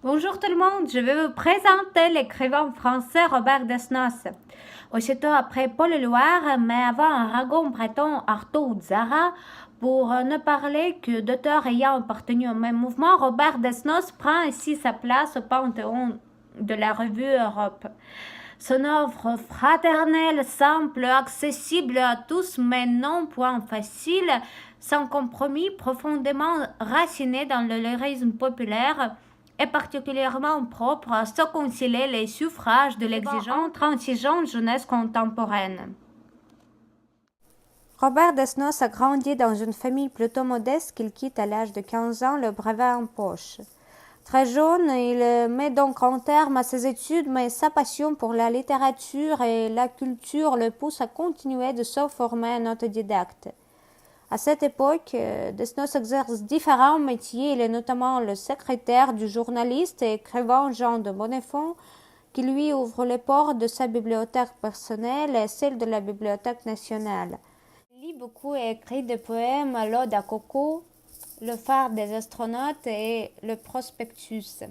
Bonjour tout le monde, je vais vous présenter l'écrivain français Robert Desnos. Aussitôt après Paul Éluard, mais avant Aragon breton Artaud Zara, pour ne parler que d'auteurs ayant appartenu au même mouvement, Robert Desnos prend ainsi sa place au panthéon de la revue Europe. Son œuvre fraternelle, simple, accessible à tous, mais non point facile, sans compromis, profondément racinée dans le lyrisme populaire, est particulièrement propre à se concilier les suffrages de l'exigeante, transigeante jeunesse contemporaine. Robert Desnos a grandi dans une famille plutôt modeste qu'il quitte à l'âge de 15 ans, le brevet en poche. Très jeune, il met donc en terme à ses études, mais sa passion pour la littérature et la culture le pousse à continuer de se former en autodidacte. À cette époque, Desnos exerce différents métiers. Il est notamment le secrétaire du journaliste et écrivain Jean de Bonnefond, qui lui ouvre les portes de sa bibliothèque personnelle et celle de la Bibliothèque nationale. Il lit beaucoup et écrit des poèmes, l'Ode à Coco, le phare des astronautes et le prospectus,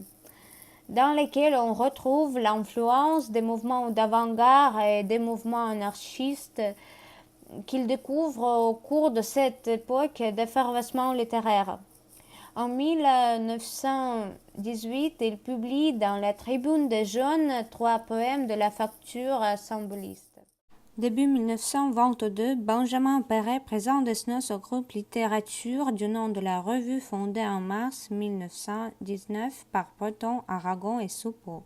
dans lesquels on retrouve l'influence des mouvements d'avant-garde et des mouvements anarchistes qu'il découvre au cours de cette époque d'effervescement littéraire. En 1918, il publie dans la Tribune des Jeunes 3 poèmes de la facture symboliste. Début 1922, Benjamin Perret présente Desnos au groupe Littérature du nom de la revue fondée en mars 1919 par Breton, Aragon et Soupeau.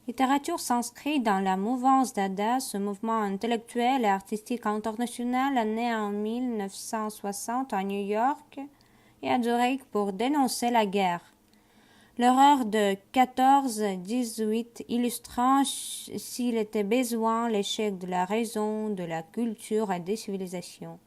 Littérature s'inscrit dans la mouvance Dada, ce mouvement intellectuel et artistique international né en 1960 à New York et à Zurich pour dénoncer la guerre. L'horreur de 14-18 illustrant, s'il était besoin, l'échec de la raison, de la culture et des civilisations.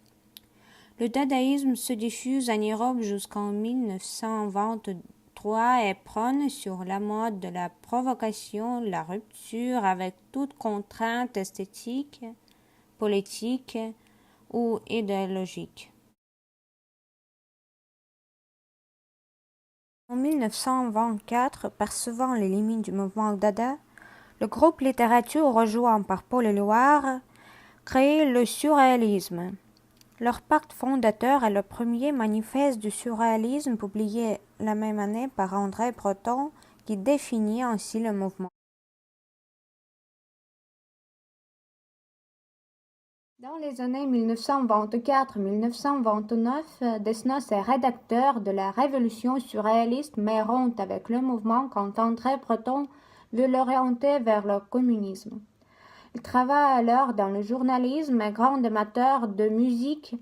Le dadaïsme se diffuse en Europe jusqu'en 1923 et prône sur la mode de la provocation, la rupture avec toute contrainte esthétique, politique ou idéologique. En 1924, percevant les limites du mouvement Dada, le groupe Littérature, rejoint par Paul Éluard, crée le surréalisme. Leur pacte fondateur est le premier manifeste du surréalisme publié la même année par André Breton, qui définit ainsi le mouvement. Dans les années 1924-1929, Desnos est rédacteur de la Révolution surréaliste, mais rompt avec le mouvement quand André Breton veut l'orienter vers le communisme. Il travaille alors dans le journalisme et grand amateur de musique.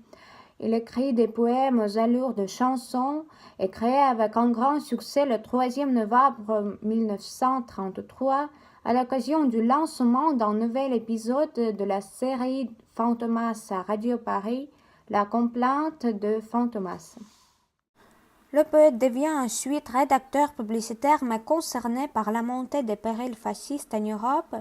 Il écrit des poèmes aux allures de chansons et crée avec un grand succès le 3e novembre 1933 à l'occasion du lancement d'un nouvel épisode de la série Fantomas à Radio Paris, La complainte de Fantomas. Le poète devient ensuite rédacteur publicitaire, mais concerné par la montée des périls fascistes en Europe,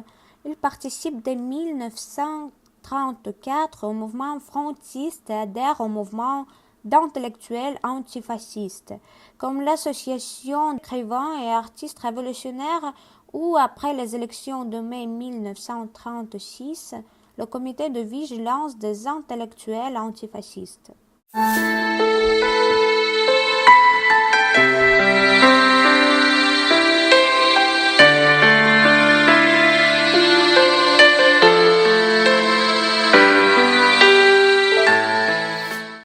il participe dès 1934 au mouvement frontiste et adhère au mouvement d'intellectuels antifascistes, comme l'association d'écrivains et artistes révolutionnaires ou, après les élections de mai 1936, le comité de vigilance des intellectuels antifascistes.